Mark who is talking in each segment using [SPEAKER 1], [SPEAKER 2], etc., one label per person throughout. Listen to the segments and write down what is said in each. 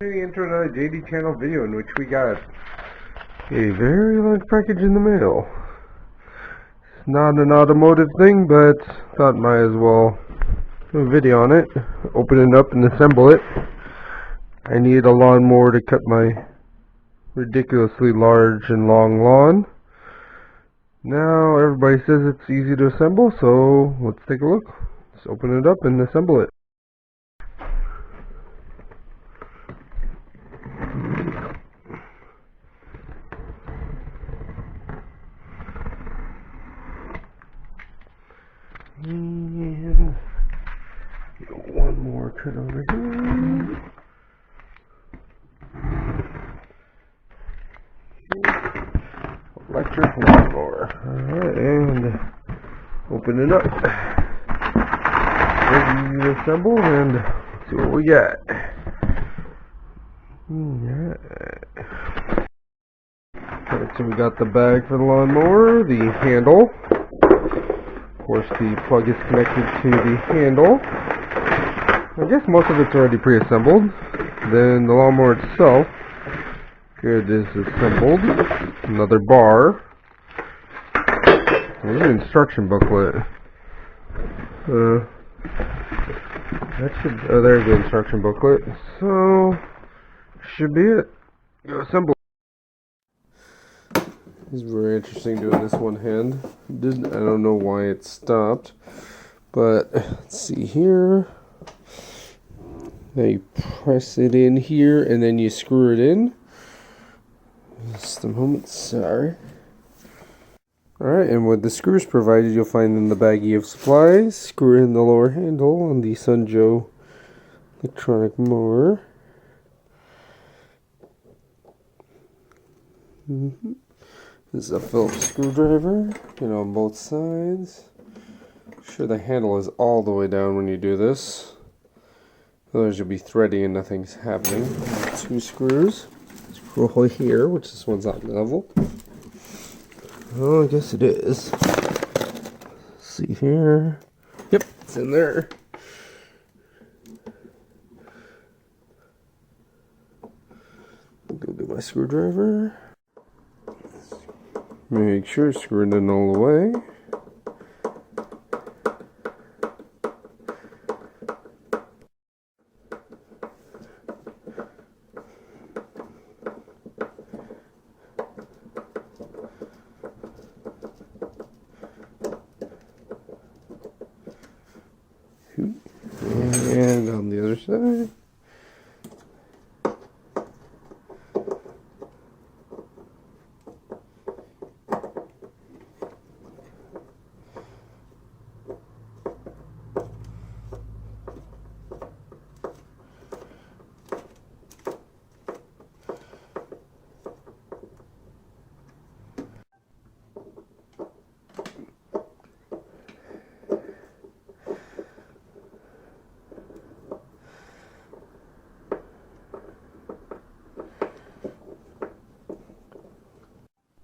[SPEAKER 1] Into another JD channel video in which we got a very large package in the mail. It's not an automotive thing, but thought might as well do a video on it. Open it up and assemble it. I need a lawnmower to cut my ridiculously large and long lawn. Now everybody says it's easy to assemble, so let's take a look. Let's open it up and assemble it. And one more cut over here. Electric lawnmower. Alright, and open it up. Very easy to assemble, and see what we got. Alright, so we got the bag for the lawnmower, the handle. Of course, the plug is connected to the handle. I guess most of it's already pre-assembled. Then the lawnmower itself, here it is assembled. Another bar. There's an instruction booklet. There's the instruction booklet. So, should be it. Go assemble. It's very interesting doing this one hand. I don't know why it stopped, but let's see here. Now you press it in here and then you screw it in. Just a moment, sorry. Alright, and with the screws provided, you'll find in the baggie of supplies. Screw in the lower handle on the Sun Joe electronic mower. This is a Phillips screwdriver, on both sides. Make sure the handle is all the way down when you do this. Otherwise you'll be threading and nothing's happening. 2 screws. Screw here, which this one's not level. Oh, I guess it is. Let's see here. Yep, it's in there. Go get my screwdriver. Make sure it's screwed in all the way. And on the other side.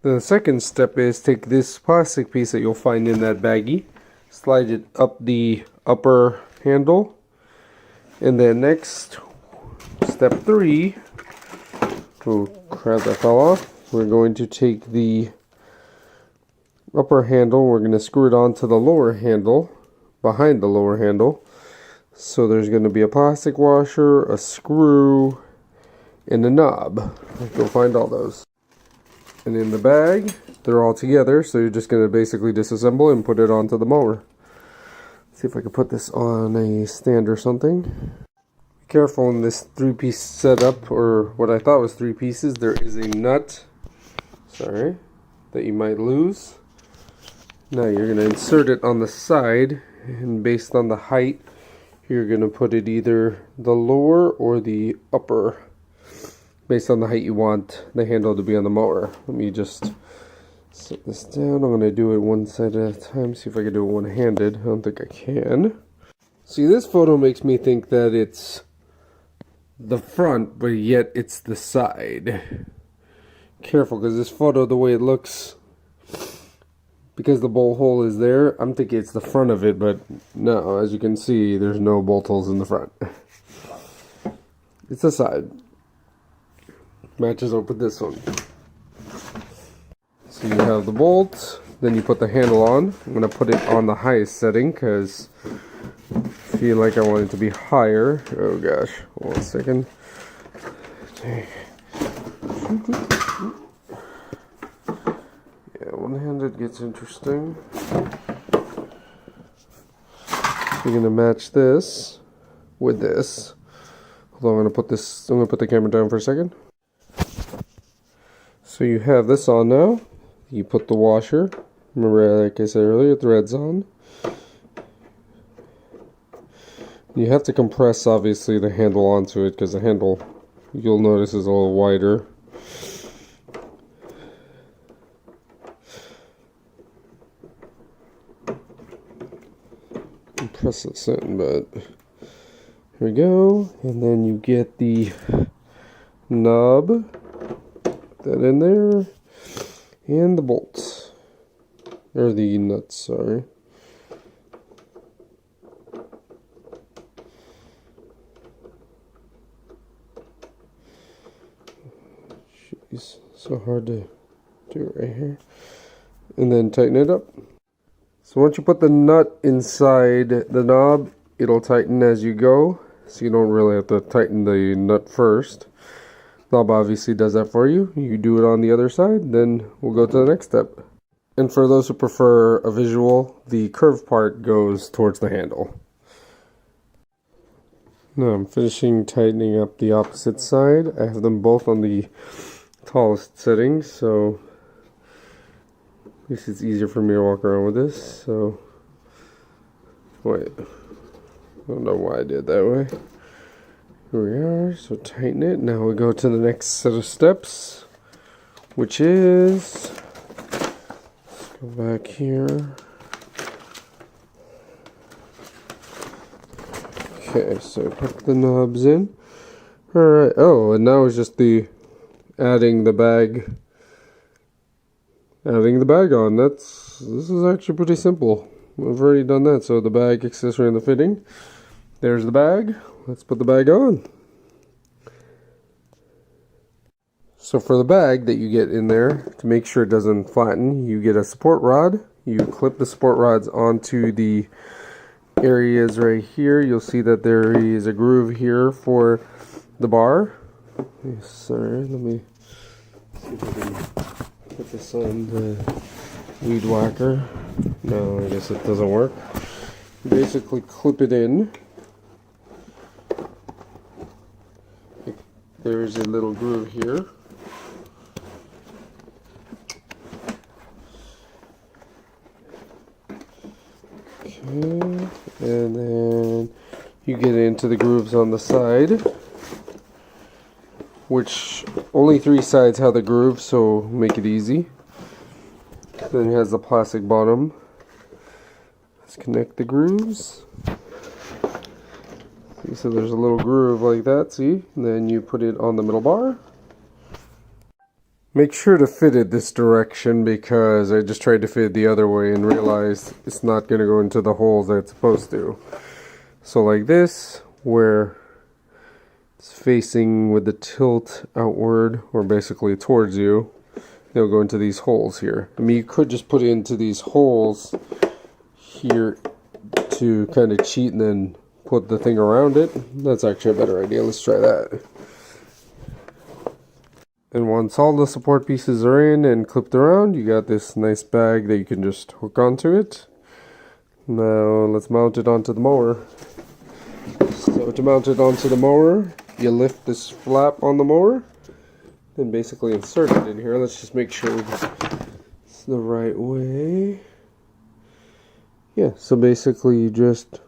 [SPEAKER 1] The second step is take this plastic piece that you'll find in that baggie, slide it up the upper handle, and then next, step 3, oh crap, that fell off. We're going to take the upper handle, we're going to screw it onto the lower handle, behind the lower handle. So there's going to be a plastic washer, a screw, and a knob. Go find all those. And in the bag, they're all together, so you're just going to basically disassemble and put it onto the mower. Let's see if I can put this on a stand or something. Be careful in this 3-piece setup, or what I thought was 3 pieces. There is a nut, that you might lose. Now you're going to insert it on the side, and based on the height, you're going to put it either the lower or the upper. Based on the height you want the handle to be on the mower. Let me just set this down. I'm going to do it one side at a time, see if I can do it one-handed. I don't think I can. See, this photo makes me think that it's the front, but yet it's the side. Careful, because this photo, the way it looks, because the bolt hole is there, I'm thinking it's the front of it, but no, as you can see, there's no bolt holes in the front. It's the side. matches up with this one. So you have the bolt, then you put the handle on. I'm going to put it on the highest setting because I feel like I want it to be higher. Oh gosh, hold on a second. Okay. Yeah, one-handed gets interesting. You're going to match this with this. Hold on, I'm going to put the camera down for a second. So you have this on now. You put the washer. Remember, like I said earlier, threads on. You have to compress, obviously, the handle onto it because the handle, you'll notice, is a little wider. Press this in, but here we go. And then you get the knob. Put that in there. And the bolts. Or the nuts, sorry. Jeez, so hard to do it right here. And then tighten it up. So once you put the nut inside the knob, it'll tighten as you go. So you don't really have to tighten the nut first. Knob obviously does that for you. You do it on the other side, then we'll go to the next step. And for those who prefer a visual, the curved part goes towards the handle. Now I'm finishing tightening up the opposite side. I have them both on the tallest setting, so at least it's easier for me to walk around with this. So, wait, I don't know why I did that way. Here we are, so tighten it. Now we go to the next set of steps, which is, let's go back here. Okay, so put the knobs in. Alright, oh, and now it's just the adding the bag on. This is actually pretty simple. I've already done that. So the bag accessory and the fitting. There's the bag. Let's put the bag on. So for the bag that you get in there, to make sure it doesn't flatten, you get a support rod. You clip the support rods onto the areas right here. You'll see that there is a groove here for the bar. Sorry, let me see if I can put this on the weed whacker. No, I guess it doesn't work. You basically clip it in. There's a little groove here. Okay, and then you get into the grooves on the side, which only 3 sides have the groove, so make it easy. Then it has the plastic bottom. Let's connect the grooves. See, so there's a little groove like that, see? And then you put it on the middle bar. Make sure to fit it this direction because I just tried to fit it the other way and realized it's not going to go into the holes that it's supposed to. So like this, where it's facing with the tilt outward, or basically towards you, they'll go into these holes here. I mean, you could just put it into these holes here to kind of cheat and then put the thing around it. That's actually a better idea. Let's try that. And once all the support pieces are in and clipped around, you got this nice bag that you can just hook onto it. Now let's mount it onto the mower. So to mount it onto the mower, you lift this flap on the mower, then basically insert it in here. Let's just make sure it's the right way. Yeah, so basically you just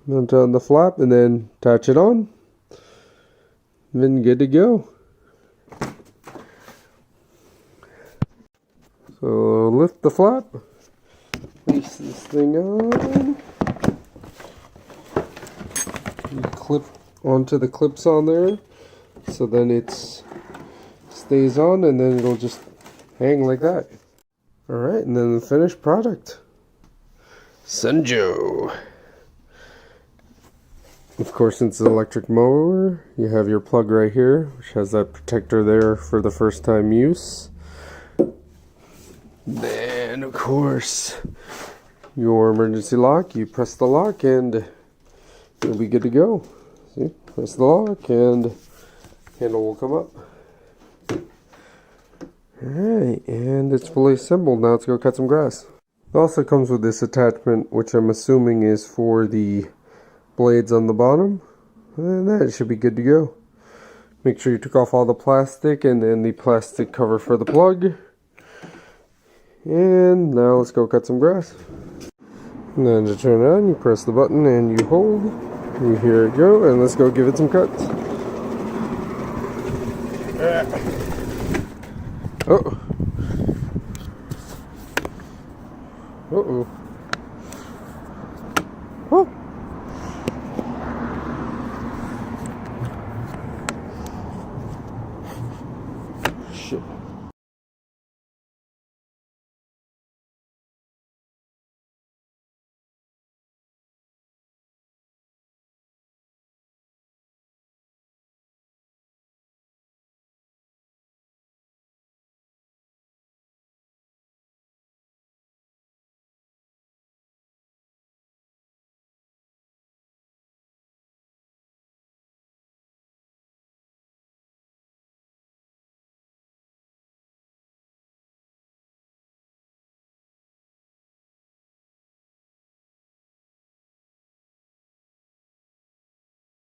[SPEAKER 1] mount on the flap and then attach it on, and then good to go. So lift the flap, place this thing on, you clip onto the clips on there, so then it stays on and then it'll just hang like that. Alright, and then the finished product. Sun Joe. Of course, since it's an electric mower, you have your plug right here, which has that protector there for the first time use. Then, of course, your emergency lock. You press the lock and you'll be good to go. See? Press the lock and handle will come up. Alright, and it's fully assembled. Now let's go cut some grass. It also comes with this attachment, which I'm assuming is for the blades on the bottom. And that should be good to go. Make sure you took off all the plastic and then the plastic cover for the plug. And now let's go cut some grass. And then to turn it on, you press the button and you hold. You hear it go, and let's go give it some cuts. Oh. Uh-oh. Oh. Shit.